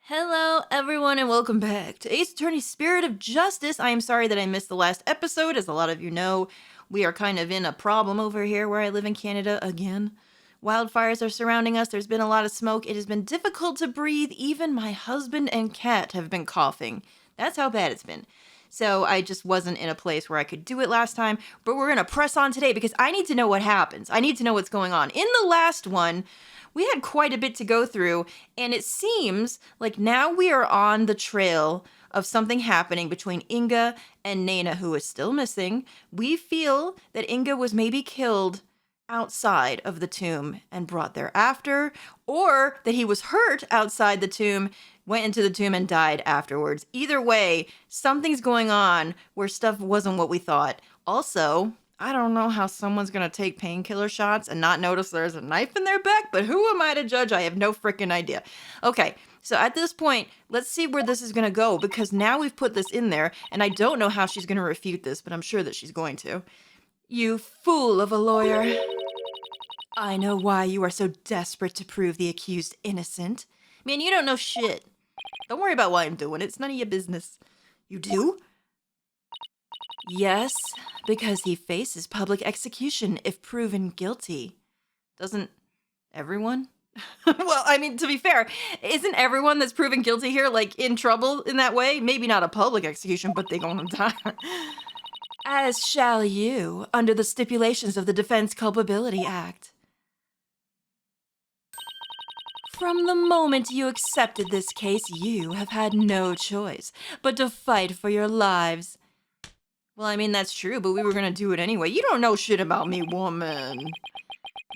Hello, everyone, and welcome back to Ace Attorney Spirit of Justice. I am sorry that I missed the last episode. As a lot of you know, we are kind of in a problem over here where I live in Canada again. Wildfires are surrounding us. There's been a lot of smoke. It has been difficult to breathe. Even my husband and cat have been coughing. That's how bad it's been. So I just wasn't in a place where I could do it last time. But we're going to press on today because I need to know what happens. I need to know what's going on. In the last one, we had quite a bit to go through, and it seems like now we are on the trail of something happening between Inga and Nana, who is still missing. We feel that Inga was maybe killed outside of the tomb and brought there after, or that he was hurt outside the tomb, went into the tomb, and died afterwards. Either way, something's going on where stuff wasn't what we thought. Also, I don't know how someone's gonna take painkiller shots and not notice there's a knife in their back, but who am I to judge? I have no freaking idea. Okay, so at this point, let's see where this is gonna go, because now we've put this in there, and I don't know how she's gonna refute this, but I'm sure that she's going to. You fool of a lawyer. I know why you are so desperate to prove the accused innocent. Man, you don't know shit. Don't worry about why I'm doing it. It's none of your business. You do? Yes, because he faces public execution if proven guilty. Doesn't everyone? Well, I mean, to be fair, isn't everyone that's proven guilty here, like, in trouble in that way? Maybe not a public execution, but they gonna die. As shall you, under the stipulations of the Defense Culpability Act. From the moment you accepted this case, you have had no choice but to fight for your lives. Well, I mean, that's true, but we were gonna do it anyway. You don't know shit about me, woman.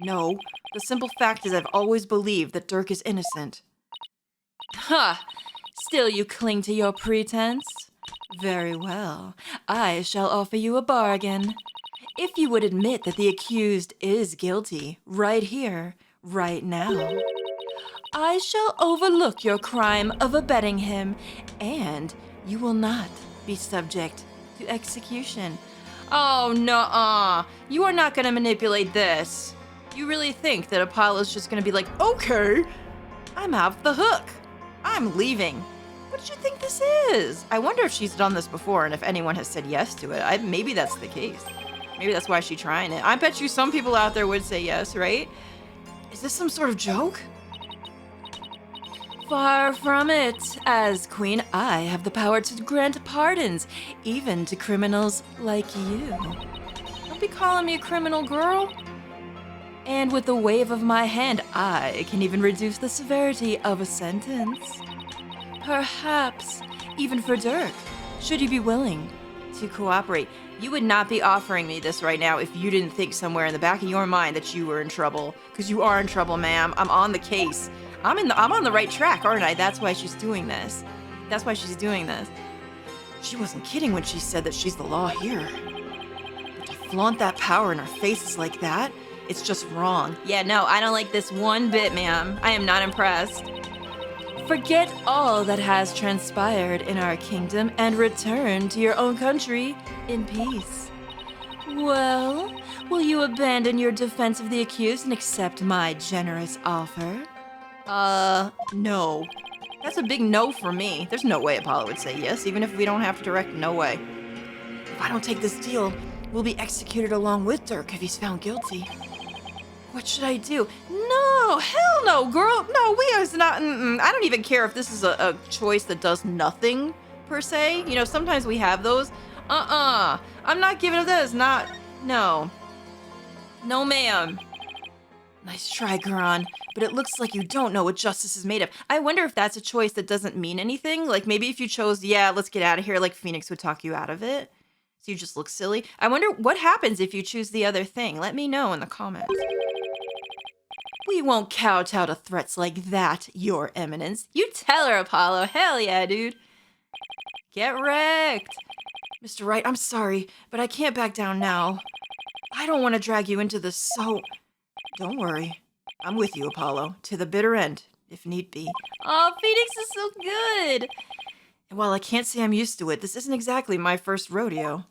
No, the simple fact is I've always believed that Dirk is innocent. Ha! Still you cling to your pretense? Very well. I shall offer you a bargain. If you would admit that the accused is guilty, right here, right now, I shall overlook your crime of abetting him, and you will not be subject to execution. Oh, nuh-uh. You are not gonna manipulate this. You really think that Apollo's just gonna be like, okay, I'm off the hook. I'm leaving. What did you think this is? I wonder if she's done this before and if anyone has said yes to it. Maybe that's the case. Maybe that's why she's trying it. I bet you some people out there would say yes, right? Is this some sort of joke? Far from it. As queen, I have the power to grant pardons, even to criminals like you. Don't be calling me a criminal, girl. And with the wave of my hand, I can even reduce the severity of a sentence. Perhaps, even for Dirk, should you be willing to cooperate. You would not be offering me this right now if you didn't think somewhere in the back of your mind that you were in trouble. Because you are in trouble, ma'am. I'm on the case. I'm on the right track, aren't I? That's why she's doing this. That's why she's doing this. She wasn't kidding when she said that she's the law here. But to flaunt that power in our faces like that, it's just wrong. Yeah, no, I don't like this one bit, ma'am. I am not impressed. Forget all that has transpired in our kingdom and return to your own country in peace. Well, will you abandon your defense of the accused and accept my generous offer? No. That's a big no for me. There's no way Apollo would say yes, even if we don't have to direct, no way. If I don't take this deal, we'll be executed along with Dirk if he's found guilty. What should I do? No, hell no, girl. No, we is not, I don't even care if this is a choice that does nothing, per se. You know, sometimes we have those. I'm not giving up this, no. No, ma'am. Nice try, Garan, but it looks like you don't know what justice is made of. I wonder if that's a choice that doesn't mean anything. Like, maybe if you chose, yeah, let's get out of here, like Phoenix would talk you out of it. So you just look silly. I wonder what happens if you choose the other thing. Let me know in the comments. We won't kowtow to threats like that, Your Eminence. You tell her, Apollo. Hell yeah, dude. Get wrecked. Mr. Wright, I'm sorry, but I can't back down now. I don't want to drag you into this, so... Don't worry. I'm with you, Apollo, to the bitter end, if need be. Oh, Phoenix is so good! And while I can't say I'm used to it, this isn't exactly my first rodeo.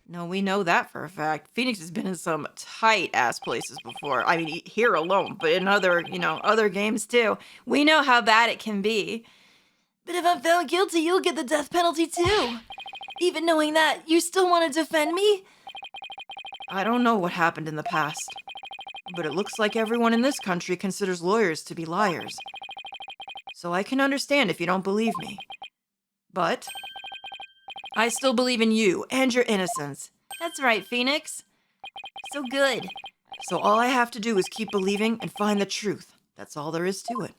No, we know that for a fact. Phoenix has been in some tight-ass places before. I mean, here alone, but in other, other games too. We know how bad it can be. But if I'm found guilty, you'll get the death penalty too. Even knowing that, you still want to defend me? I don't know what happened in the past, but it looks like everyone in this country considers lawyers to be liars. So I can understand if you don't believe me. But I still believe in you and your innocence. That's right, Phoenix. So good. So all I have to do is keep believing and find the truth. That's all there is to it.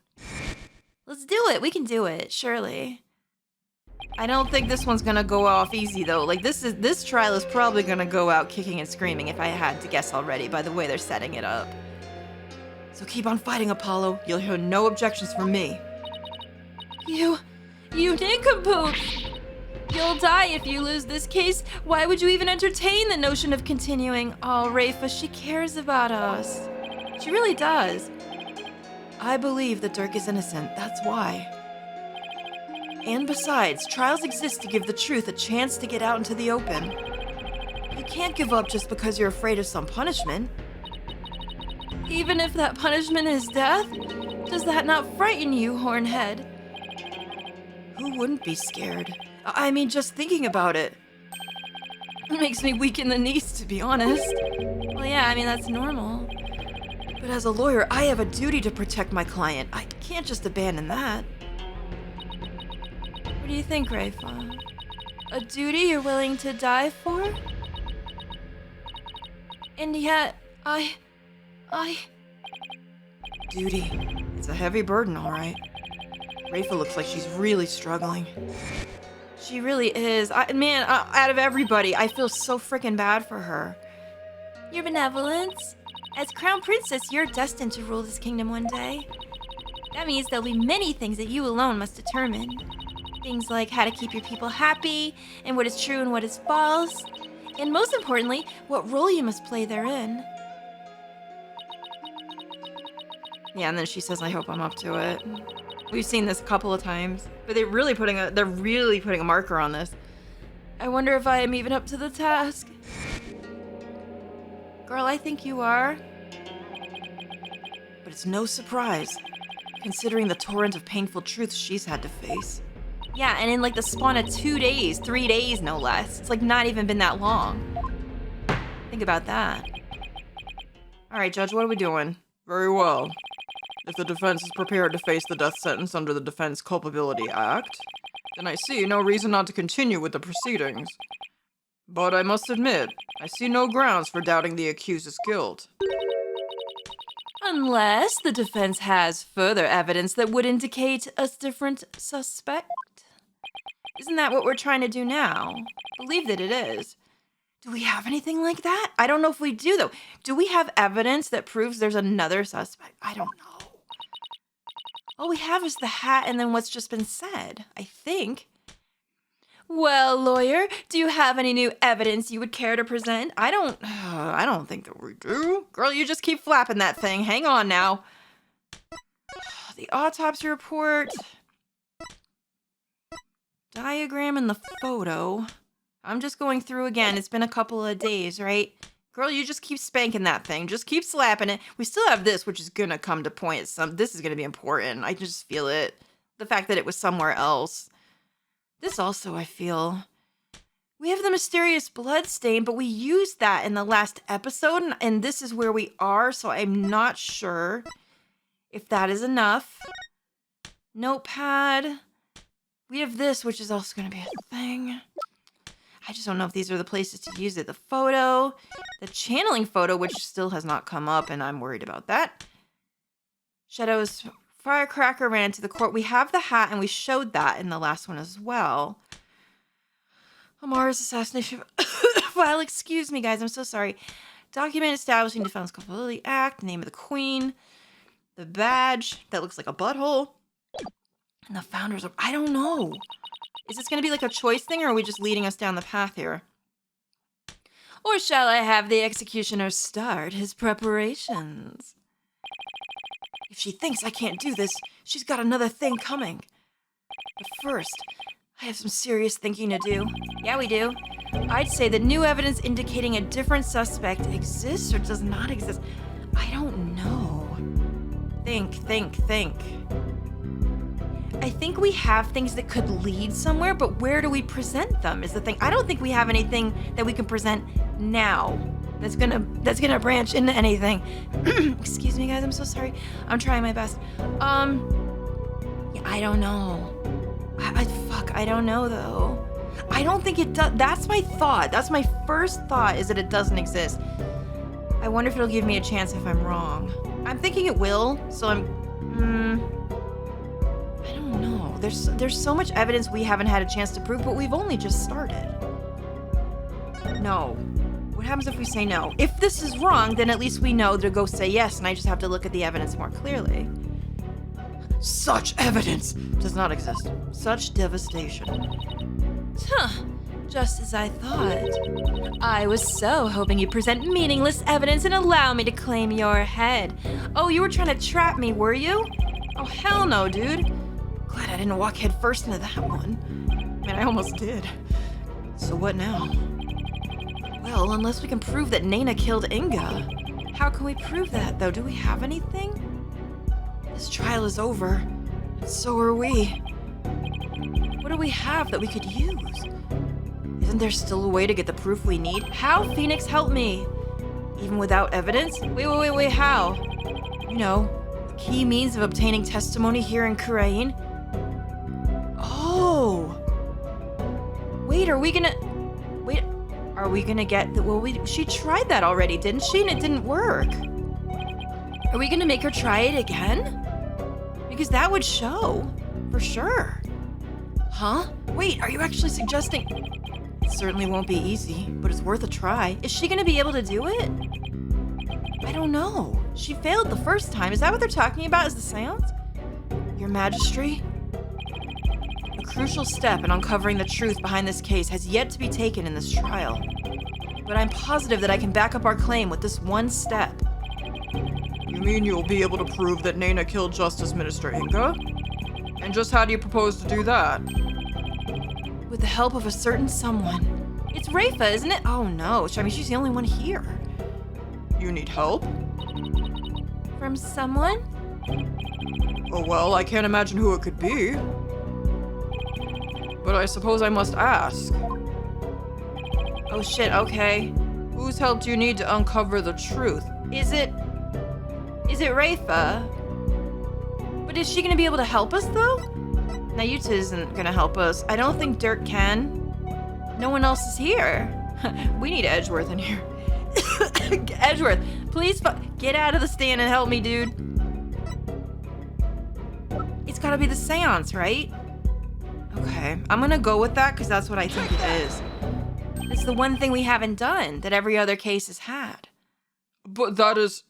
Let's do it. We can do it, surely. I don't think this one's gonna go off easy though. Like this trial is probably gonna go out kicking and screaming if I had to guess already by the way they're setting it up. So keep on fighting, Apollo. You'll hear no objections from me. You nincompoop! You'll die if you lose this case. Why would you even entertain the notion of continuing? Oh, Rayfa, she cares about us. She really does. I believe that Dirk is innocent, that's why. And besides, trials exist to give the truth a chance to get out into the open. You can't give up just because you're afraid of some punishment. Even if that punishment is death? Does that not frighten you, Hornhead? Who wouldn't be scared? I mean, just thinking about it. It makes me weak in the knees, to be honest. Well, yeah, I mean, that's normal. But as a lawyer, I have a duty to protect my client. I can't just abandon that. What do you think, Rayfa? A duty you're willing to die for? And yet, I... Duty. It's a heavy burden, all right. Rayfa looks like she's really struggling. She really is. Man, out of everybody, I feel so freaking bad for her. Your benevolence? As Crown Princess, you're destined to rule this kingdom one day. That means there'll be many things that you alone must determine. Things like how to keep your people happy, and what is true and what is false. And most importantly, what role you must play therein. Yeah, and then she says, I hope I'm up to it. We've seen this a couple of times, but they're really putting a marker on this. I wonder if I am even up to the task. Girl, I think you are. But it's no surprise, considering the torrent of painful truths she's had to face. Yeah, and in like the span of 2 days, 3 days no less. It's like not even been that long. Think about that. All right, Judge, what are we doing? Very well. If the defense is prepared to face the death sentence under the Defense Culpability Act, then I see no reason not to continue with the proceedings. But I must admit, I see no grounds for doubting the accused's guilt. Unless the defense has further evidence that would indicate a different suspect. Isn't that what we're trying to do now? Believe that it is. Do we have anything like that? I don't know if we do, though. Do we have evidence that proves there's another suspect? I don't know. All we have is the hat and then what's just been said, I think. Well, lawyer, do you have any new evidence you would care to present? I don't think that we do. Girl, you just keep flapping that thing. Hang on now. The autopsy report. Diagram and the photo. I'm just going through again. It's been a couple of days, right? Girl, you just keep spanking that thing. Just keep slapping it. We still have this, which is gonna come to point. This is gonna be important. I just feel it. The fact that it was somewhere else. This also, I feel. We have the mysterious blood stain, but we used that in the last episode, and this is where we are, so I'm not sure if that is enough. Notepad. We have this, which is also gonna be a thing. I just don't know if these are the places to use it. The photo, the channeling photo, which still has not come up, and I'm worried about that. Shadow's firecracker ran into the court. We have the hat, and we showed that in the last one as well. Amara's assassination file. Excuse me, guys. I'm so sorry. Document establishing Defense Culpability Act. Name of the Queen. The badge that looks like a butthole. And the founders of... I don't know. Is this going to be like a choice thing, or are we just leading us down the path here? Or shall I have the executioner start his preparations? If she thinks I can't do this, she's got another thing coming. But first, I have some serious thinking to do. Yeah, we do. I'd say that new evidence indicating a different suspect exists or does not exist. I don't know. Think. I think we have things that could lead somewhere, but where do we present them is the thing. I don't think we have anything that we can present now that's gonna branch into anything. Excuse me, guys. I'm so sorry. I'm trying my best. Yeah, I don't know. I don't know though. I don't think it does. That's my thought. That's my first thought, is that it doesn't exist. I wonder if it'll give me a chance if I'm wrong. I'm thinking it will, so I don't know. There's so much evidence we haven't had a chance to prove, but we've only just started. No. What happens if we say no? If this is wrong, then at least we know to go say yes, and I just have to look at the evidence more clearly. Such evidence does not exist. Such devastation. Huh. Just as I thought. I was so hoping you'd present meaningless evidence and allow me to claim your head. Oh, you were trying to trap me, were you? Oh, hell no, dude. Glad I didn't walk head first into that one. Man, I almost did. So what now? Well, unless we can prove that Nana killed Inga. How can we prove that, though? Do we have anything? This trial is over, and so are we. What do we have that we could use? Isn't there still a way to get the proof we need? How, Phoenix, help me? Even without evidence? Wait, how? You know, the key means of obtaining testimony here in Kurain. Oh! Wait, are we gonna get the, she tried that already, didn't she? And it didn't work. Are we gonna make her try it again? Because that would show, for sure. Huh? Wait, are you actually suggesting? It certainly won't be easy, but it's worth a try. Is she gonna be able to do it? I don't know. She failed the first time. Is that what they're talking about? Is the seance? Your Majesty? A crucial step in uncovering the truth behind this case has yet to be taken in this trial. But I'm positive that I can back up our claim with this one step. You mean you'll be able to prove that Nana killed Justice Minister Inga? And just how do you propose to do that? With the help of a certain someone. It's Rayfa, isn't it? Oh no, I mean, she's the only one here. You need help? From someone? Oh well, I can't imagine who it could be. But I suppose I must ask. Oh shit, okay. Whose help do you need to uncover the truth? Is it Rayfa? But is she gonna be able to help us though? Nayuta isn't gonna help us. I don't think Dirk can. No one else is here. We need Edgeworth in here. Edgeworth, please get out of the stand and help me, dude. It's gotta be the seance, right? Okay, I'm gonna go with that because that's what I think it is. It's the one thing we haven't done that every other case has had. But that is...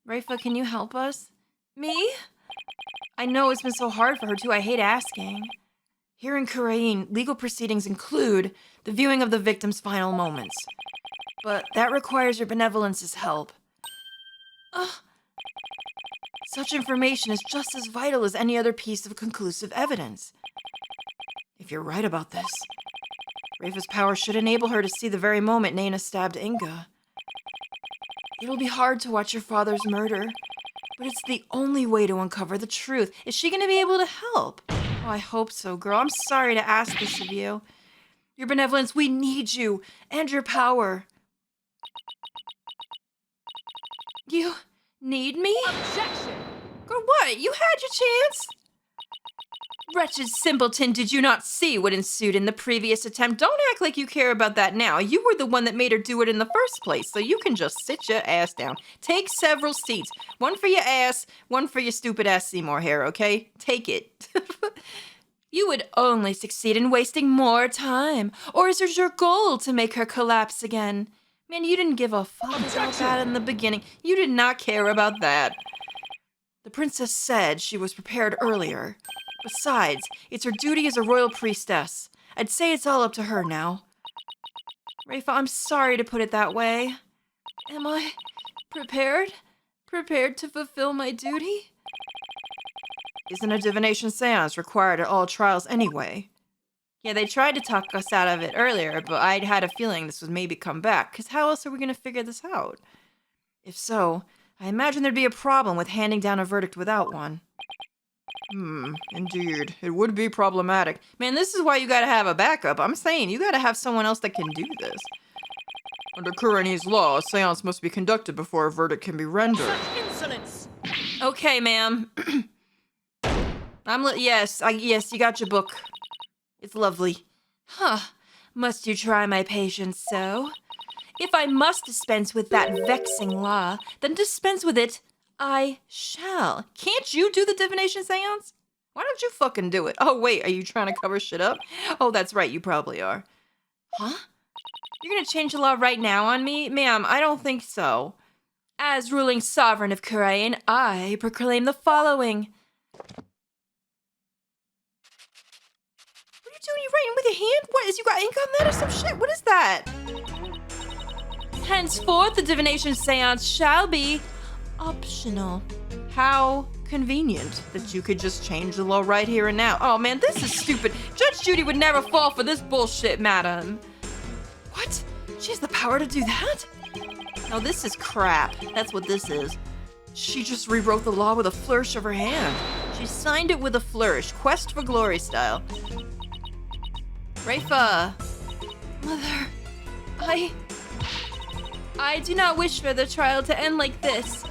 Rayfa, can you help us? Me? I know it's been so hard for her too. I hate asking. Here in Kurain, legal proceedings include the viewing of the victim's final moments. But that requires your benevolence's help. Such information is just as vital as any other piece of conclusive evidence. If you're right about this, Rayfa's power should enable her to see the very moment Nana stabbed Inga. It'll be hard to watch your father's murder, but it's the only way to uncover the truth. Is she gonna be able to help? Oh, I hope so, girl. I'm sorry to ask this of you. Your benevolence, we need you, and your power. You need me? Objection! Girl, what? You had your chance? Wretched simpleton, did you not see what ensued in the previous attempt? Don't act like you care about that now. You were the one that made her do it in the first place, so you can just sit your ass down. Take several seats. One for your ass, one for your stupid ass Seymour hair, okay? Take it. You would only succeed in wasting more time. Or is it your goal to make her collapse again? Man, you didn't give a fuck about that in the beginning. You did not care about that. The princess said she was prepared earlier. Besides, it's her duty as a royal priestess. I'd say it's all up to her now. Rayfa, I'm sorry to put it that way. Am I prepared? Prepared to fulfill my duty? Isn't a divination seance required at all trials anyway? Yeah, they tried to talk us out of it earlier, but I'd had a feeling this would maybe come back, because how else are we going to figure this out? If so, I imagine there'd be a problem with handing down a verdict without one. Indeed. It would be problematic. Man, this is why you gotta have a backup. I'm saying, you gotta have someone else that can do this. Under Kuranese law, a seance must be conducted before a verdict can be rendered. Insolence! Okay, ma'am. Yes, you got your book. It's lovely. Huh. Must you try my patience so? If I must dispense with that vexing law, then dispense with it I shall. Can't you do the divination seance? Why don't you fucking do it? Oh, wait, are you trying to cover shit up? Oh, that's right, you probably are. Huh? You're gonna change the law right now on me? Ma'am, I don't think so. As ruling sovereign of Kurain, I proclaim the following. What are you doing? You writing with your hand? What is, you got ink on that or some shit? What is that? Henceforth, the divination seance shall be optional. How convenient that you could just change the law right here and now. Oh man, this is stupid. Judge Judy would never fall for this bullshit, madam. What? She has the power to do that? No, this is crap. That's what this is. She just rewrote the law with a flourish of her hand. She signed it with a flourish, quest for glory style. Rayfa. Mother, I do not wish for the trial to end like this.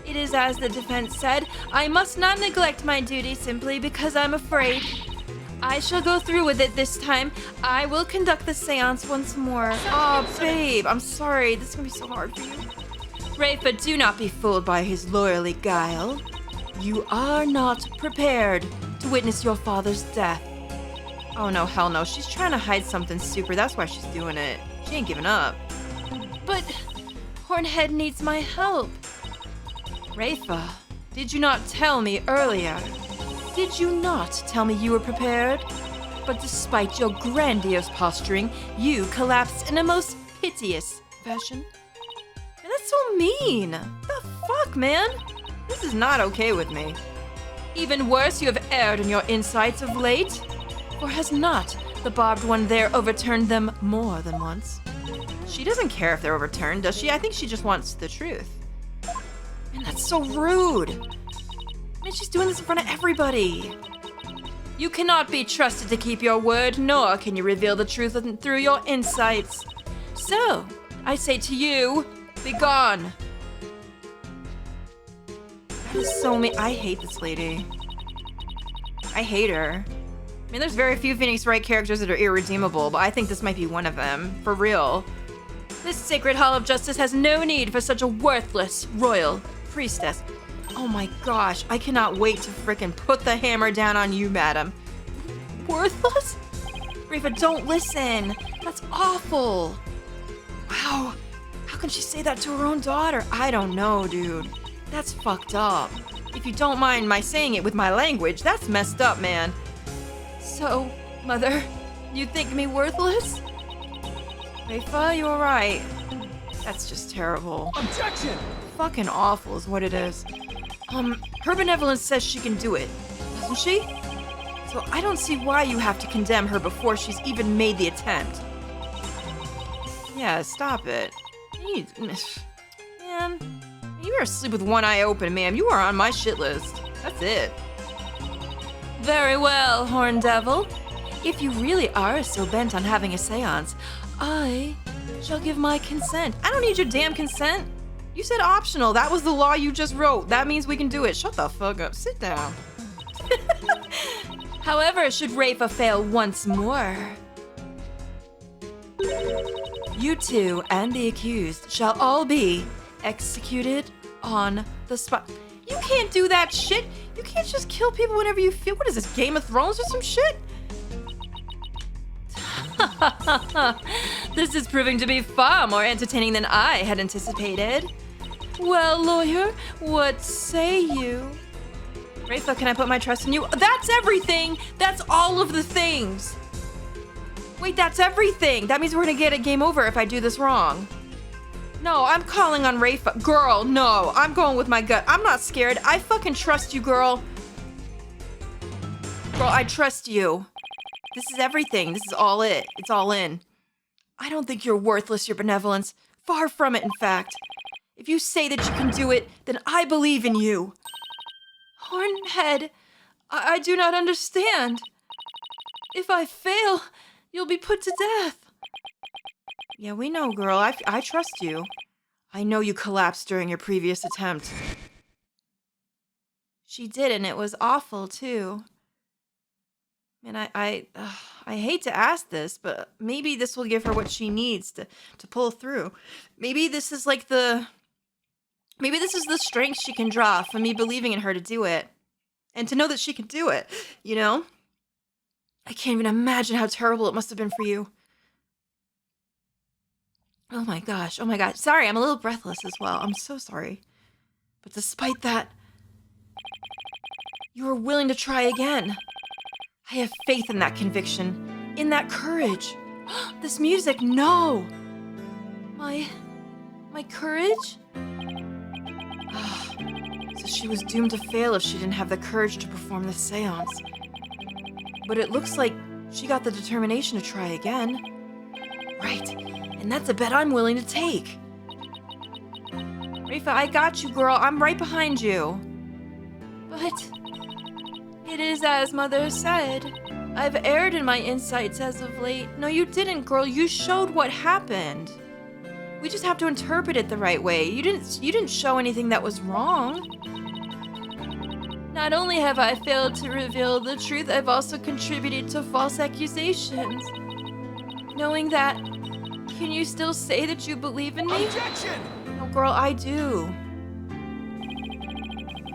It is as the defense said, I must not neglect my duty simply because I'm afraid. I shall go through with it this time. I will conduct the seance once more. Oh, babe, I'm sorry. This is gonna be so hard for you. Rayfa, do not be fooled by his loyally guile. You are not prepared to witness your father's death. Oh no, hell no. She's trying to hide something super. That's why she's doing it. She ain't giving up. But Hornhead needs my help. Rayfa, did you not tell me earlier? Did you not tell me you were prepared? But despite your grandiose posturing, you collapsed in a most piteous fashion. Man, that's so mean. The fuck, man? This is not okay with me. Even worse, you have erred in your insights of late. Or has not the barbed one there overturned them more than once? She doesn't care if they're overturned, does she? I think she just wants the truth. Man, that's so rude. Man, she's doing this in front of everybody. You cannot be trusted to keep your word, nor can you reveal the truth through your insights. So, I say to you, be gone. That is so mean. I hate this lady. I hate her. I mean, there's very few Phoenix Wright characters that are irredeemable, but I think this might be one of them. For real. This sacred hall of justice has no need for such a worthless royal priestess. Oh my gosh, I cannot wait to frickin' put the hammer down on you, madam. Worthless? Rayfa, don't listen. That's awful. Wow. How can she say that to her own daughter? I don't know, dude. That's fucked up. If you don't mind my saying it with my language, that's messed up, man. So, Mother, you think me worthless? Rayfa, you alright? That's just terrible. Objection! Fucking awful is what it is. Her benevolence says she can do it, doesn't she? So I don't see why you have to condemn her before she's even made the attempt. Yeah, stop it. Man, you are asleep with one eye open, ma'am. You are on my shit list. That's it. Very well, Horn Devil. If you really are so bent on having a seance, I shall give my consent. I don't need your damn consent. You said optional. That was the law you just wrote. That means we can do it. Shut the fuck up. Sit down. However, should Rayfa fail once more, you two and the accused shall all be executed on the spot. You can't do that shit. You can't just kill people whenever you feel. What is this, Game of Thrones or some shit? This is proving to be far more entertaining than I had anticipated. Well, lawyer, what say you? Rayfa, can I put my trust in you? That's everything! That's all of the things! Wait, that's everything! That means we're gonna get a game over if I do this wrong. No, I'm calling on Rayfa. Girl, no. I'm going with my gut. I'm not scared. I fucking trust you, girl. Girl, I trust you. This is everything. This is all it. It's all in. I don't think you're worthless, your benevolence. Far from it, in fact. If you say that you can do it, then I believe in you. Hornhead, I do not understand. If I fail, you'll be put to death. Yeah, we know, girl. I trust you. I know you collapsed during your previous attempt. She did, and it was awful, too. And I hate to ask this, but maybe this will give her what she needs to pull through. Maybe this is the strength she can draw from me believing in her to do it. And to know that she can do it, you know? I can't even imagine how terrible it must have been for you. Oh my gosh. Sorry, I'm a little breathless as well. I'm so sorry. But despite that, you were willing to try again. I have faith in that conviction, in that courage. This music, no! My courage? So she was doomed to fail if she didn't have the courage to perform the seance. But it looks like she got the determination to try again. Right, and that's a bet I'm willing to take. Rayfa, I got you, girl. I'm right behind you. But it is as Mother said. I've erred in my insights as of late. No, you didn't, girl. You showed what happened. We just have to interpret it the right way. You didn't show anything that was wrong. Not only have I failed to reveal the truth, I've also contributed to false accusations. Knowing that, can you still say that you believe in me? Objection! No, girl, I do.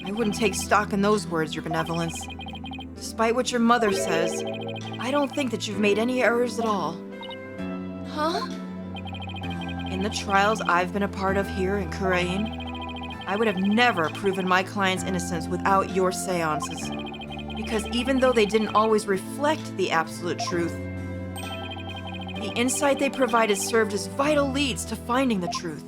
I wouldn't take stock in those words, Your Benevolence. Despite what your mother says, I don't think that you've made any errors at all. Huh? In the trials I've been a part of here in Kurain, I would have never proven my client's innocence without your seances. Because even though they didn't always reflect the absolute truth, the insight they provided served as vital leads to finding the truth.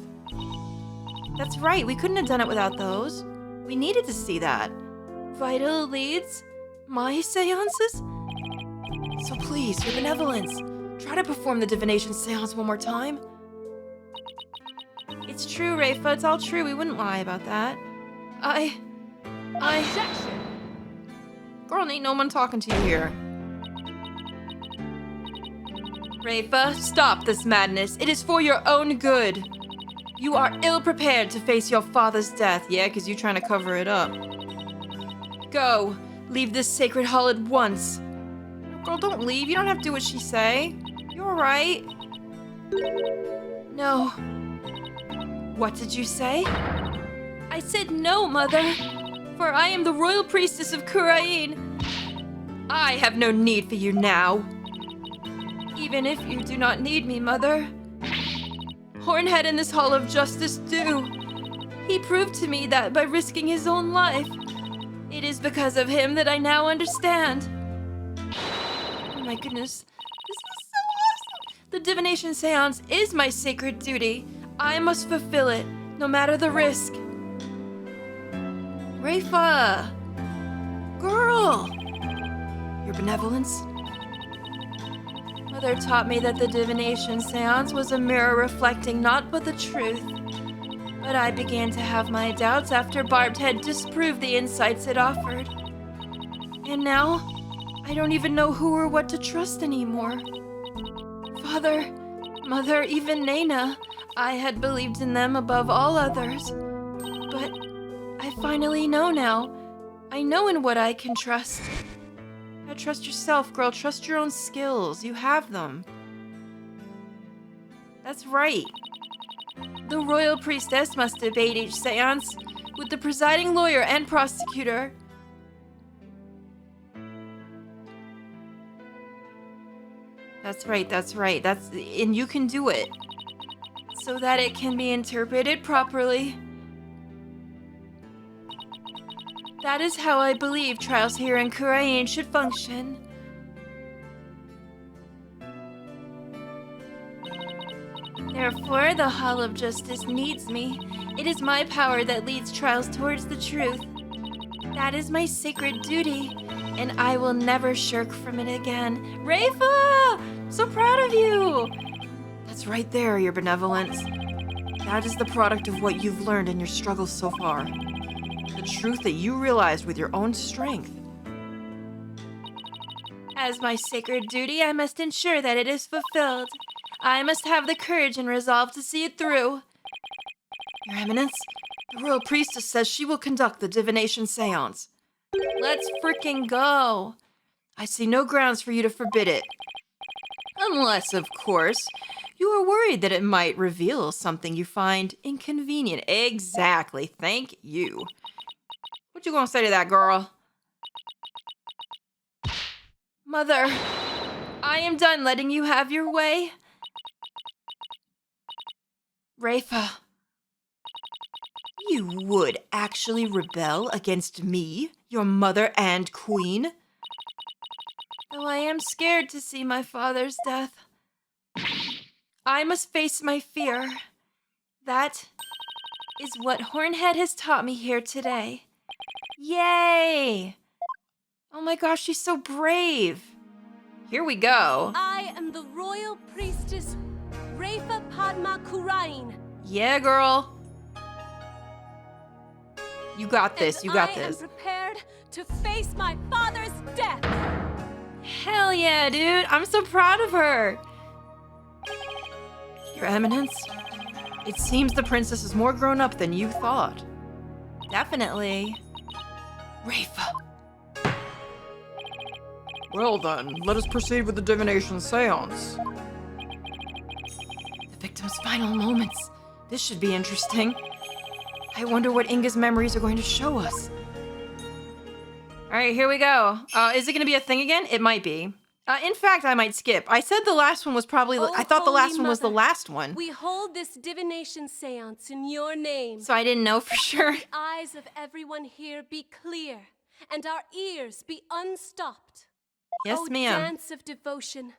That's right, we couldn't have done it without those. We needed to see that. Vital leads? My seances? So please, Your Benevolence, try to perform the divination seance one more time. It's true, Rayfa. It's all true. We wouldn't lie about that. Objection! Girl, ain't no one talking to you here. Rayfa, stop this madness. It is for your own good. You are ill-prepared to face your father's death, yeah? Because you're trying to cover it up. Go. Leave this sacred hall at once. Girl, don't leave. You don't have to do what she say. You're alright. No. What did you say? I said no, Mother. For I am the royal priestess of Kurain. I have no need for you now. Even if you do not need me, Mother. Hornhead in this Hall of Justice do. He proved to me that by risking his own life. It is because of him that I now understand. Oh my goodness. This is so awesome. The divination seance is my sacred duty. I must fulfill it, no matter the risk. Rayfa! Girl! Your Benevolence? Mother taught me that the divination seance was a mirror reflecting naught but the truth. But I began to have my doubts after Barbed had disproved the insights it offered. And now, I don't even know who or what to trust anymore. Father, Mother, even Nana, I had believed in them above all others. But I finally know now. I know in what I can trust. Now trust yourself, girl. Trust your own skills. You have them. That's right. The royal priestess must debate each seance with the presiding lawyer and prosecutor. That's right. And you can do it. So that it can be interpreted properly. That is how I believe trials here in Kurain should function. Therefore, the Hall of Justice needs me. It is my power that leads trials towards the truth. That is my sacred duty, and I will never shirk from it again. Rayfa! So proud of you! That's right there, Your Benevolence. That is the product of what you've learned in your struggles so far. The truth that you realized with your own strength. As my sacred duty, I must ensure that it is fulfilled. I must have the courage and resolve to see it through. Your Eminence, the royal priestess says she will conduct the divination seance. Let's frickin' go. I see no grounds for you to forbid it. Unless, of course, you are worried that it might reveal something you find inconvenient. Exactly. Thank you. What you gonna say to that, girl? Mother, I am done letting you have your way. Rayfa, you would actually rebel against me, your mother and queen? Though I am scared to see my father's death, I must face my fear. That is what Hornhead has taught me here today. Yay! Oh my gosh, she's so brave. Here we go. I am the royal priestess, Rayfa Padma Kurain. Yeah, girl. You got this, you got this. I am prepared to face my father's death. Hell yeah, dude. I'm so proud of her. Your Eminence, it seems the princess is more grown up than you thought. Definitely. Rayfa. Well then, let us proceed with the divination seance. The victim's final moments. This should be interesting. I wonder what Inga's memories are going to show us. All right, here we go. Is it going to be a thing again? It might be. In fact, I might skip. I said the last one was probably... I thought the last one was the last one. We hold this divination seance in your name. So I didn't know for sure. The eyes of everyone here be clear, and our ears be unstopped. Yes, ma'am. Dance of devotion,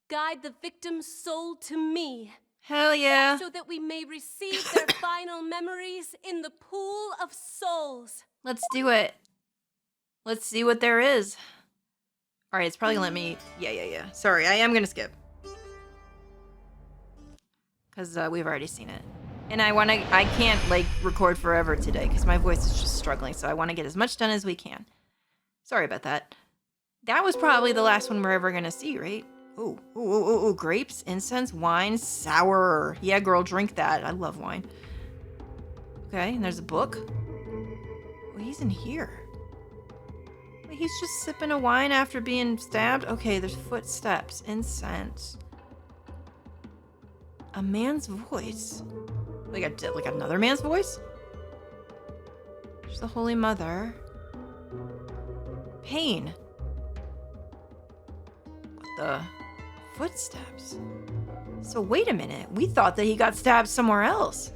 guide the victim's soul to me. Hell yeah. So that we may receive their final memories in the pool of souls. Let's do it. Let's see what there is. All right, it's probably gonna let me... Yeah. Sorry, I am gonna skip. Because we've already seen it. And I can't, like, record forever today because my voice is just struggling, so I want to get as much done as we can. Sorry about that. That was probably the last one we're ever gonna see, right? Ooh, grapes, incense, wine, sour. Yeah, girl, drink that. I love wine. Okay, and there's a book. Oh, he's in here. Wait, he's just sipping a wine after being stabbed? Okay, there's footsteps, incense. A man's voice. Like another man's voice? There's the Holy Mother. Pain. The footsteps. So wait a minute. We thought that he got stabbed somewhere else.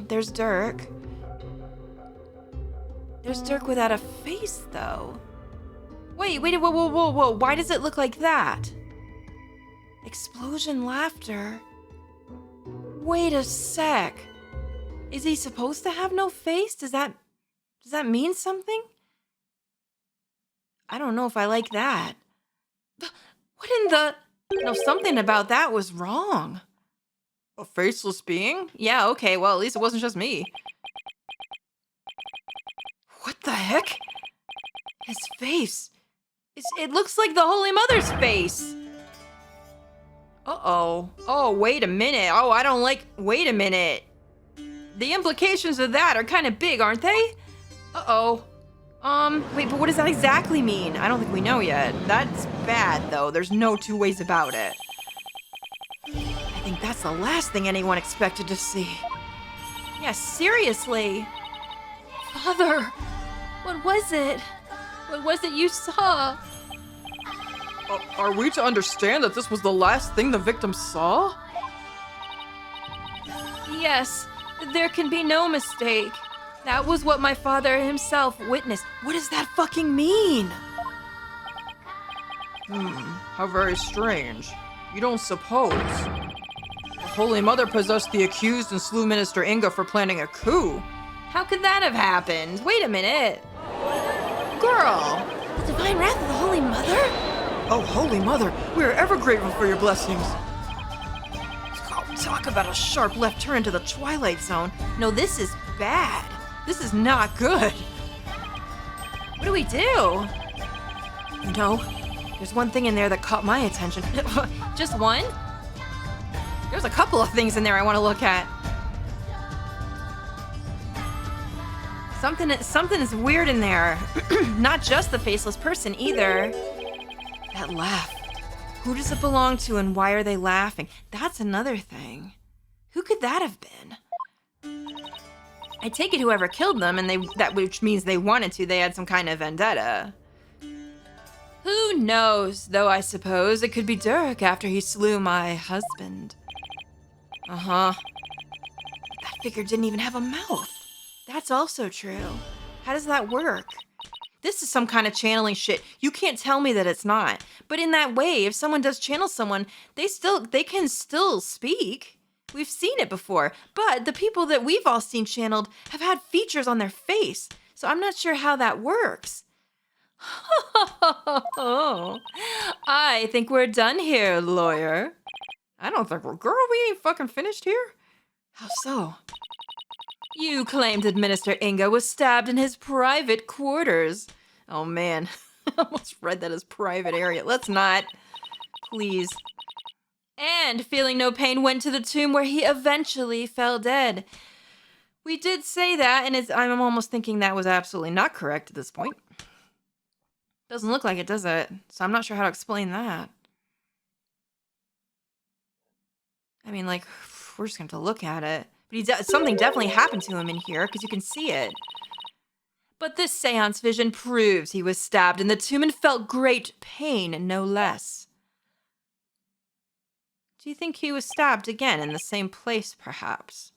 There's Dirk. There's Dirk without a face, though. Wait, whoa. Why does it look like that? Explosion laughter. Wait a sec. Is he supposed to have no face? Does that mean something? I don't know if I like that. What in the... No, something about that was wrong. A faceless being? Yeah, okay, well, at least it wasn't just me. What the heck? His face. It looks like the Holy Mother's face. Uh-oh. Oh, wait a minute. Oh, I don't like... Wait a minute. The implications of that are kind of big, aren't they? Uh-oh. Wait, but what does that exactly mean? I don't think we know yet. That's bad, though. There's no two ways about it. I think that's the last thing anyone expected to see. Yeah, seriously. Father, what was it? What was it you saw? Are we to understand that this was the last thing the victim saw? Yes, there can be no mistake. That was what my father himself witnessed. What does that fucking mean? How very strange. You don't suppose the Holy Mother possessed the accused and slew Minister Inga for planning a coup? How could that have happened? Wait a minute. Girl! The divine wrath of the Holy Mother? Oh, Holy Mother, we are ever grateful for your blessings. Oh, talk about a sharp left turn to the Twilight Zone. No, this is bad. This is not good. What do we do? No, There's one thing in there that caught my attention. Just one? There's a couple of things in there I want to look at. Something is weird in there. Not just the faceless person either. That laugh. Who does it belong to and why are they laughing? That's another thing. Who could that have been? I take it whoever killed them, and which means they wanted to. They had some kind of vendetta. Who knows, though I suppose it could be Dirk after he slew my husband. Uh-huh. That figure didn't even have a mouth. That's also true. How does that work? This is some kind of channeling shit. You can't tell me that it's not. But in that way, if someone does channel someone, they can still speak. We've seen it before. But the people that we've all seen channeled have had features on their face. So I'm not sure how that works. I think we're done here, lawyer. I don't think we're... Girl, we ain't fucking finished here. How so? You claimed that Minister Inga was stabbed in his private quarters. Oh, man. I almost read that as private area. Let's not. Please. And, feeling no pain, went to the tomb where he eventually fell dead. We did say that, and I'm almost thinking that was absolutely not correct at this point. Doesn't look like it, does it? So I'm not sure how to explain that. I mean, like, we're just going to have to look at it. But something definitely happened to him in here, because you can see it. But this seance vision proves he was stabbed in the tomb and felt great pain, no less. Do you think he was stabbed again in the same place, perhaps?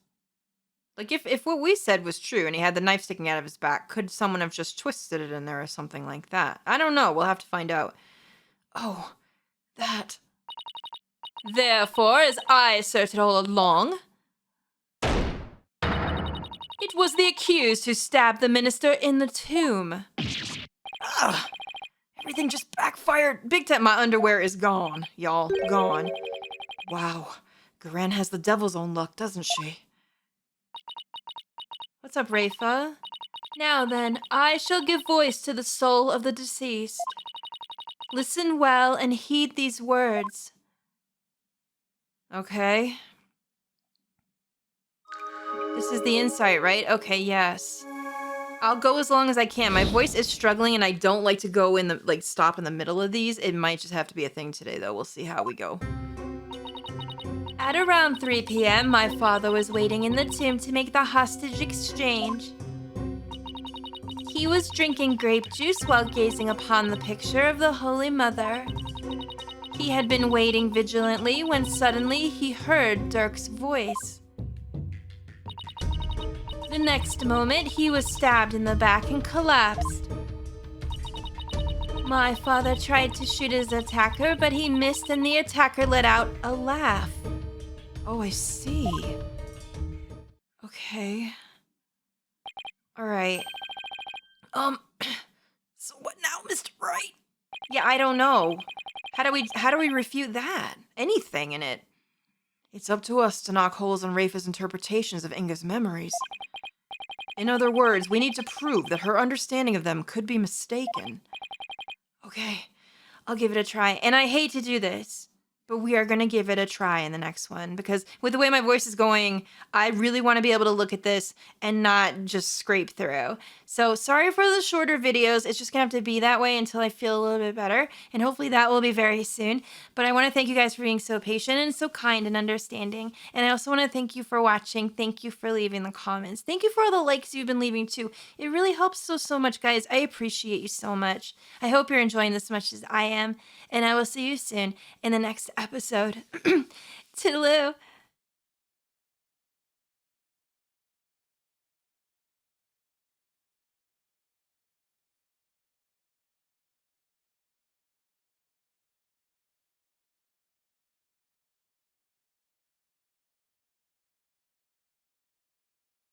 Like, if what we said was true and he had the knife sticking out of his back, could someone have just twisted it in there or something like that? I don't know. We'll have to find out. Oh, that. Therefore, as I asserted all along, it was the accused who stabbed the minister in the tomb. Ugh. Everything just backfired big time. My underwear is gone, y'all. Gone. Wow. Garen has the devil's own luck, doesn't she? What's up, Rayfa? Now then, I shall give voice to the soul of the deceased. Listen well and heed these words. Okay. This is the insight, right? Okay, yes. I'll go as long as I can. My voice is struggling and I don't like to go stop in the middle of these. It might just have to be a thing today, though. We'll see how we go. At around 3 p.m., my father was waiting in the tomb to make the hostage exchange. He was drinking grape juice while gazing upon the picture of the Holy Mother. He had been waiting vigilantly when suddenly he heard Dirk's voice. The next moment, he was stabbed in the back and collapsed. My father tried to shoot his attacker, but he missed and the attacker let out a laugh. Oh, I see. Okay. All right. So what now, Mr. Wright? Yeah, I don't know. How do we refute that? Anything in it? It's up to us to knock holes in Rayfa's interpretations of Inga's memories. In other words, we need to prove that her understanding of them could be mistaken. Okay, I'll give it a try. And I hate to do this, but we are going to give it a try in the next one because with the way my voice is going, I really want to be able to look at this and not just scrape through. So sorry for the shorter videos. It's just going to have to be that way until I feel a little bit better. And hopefully that will be very soon. But I want to thank you guys for being so patient and so kind and understanding. And I also want to thank you for watching. Thank you for leaving the comments. Thank you for all the likes you've been leaving too. It really helps so much, guys. I appreciate you so much. I hope you're enjoying this as much as I am. And I will see you soon in the next episode. Toodaloo.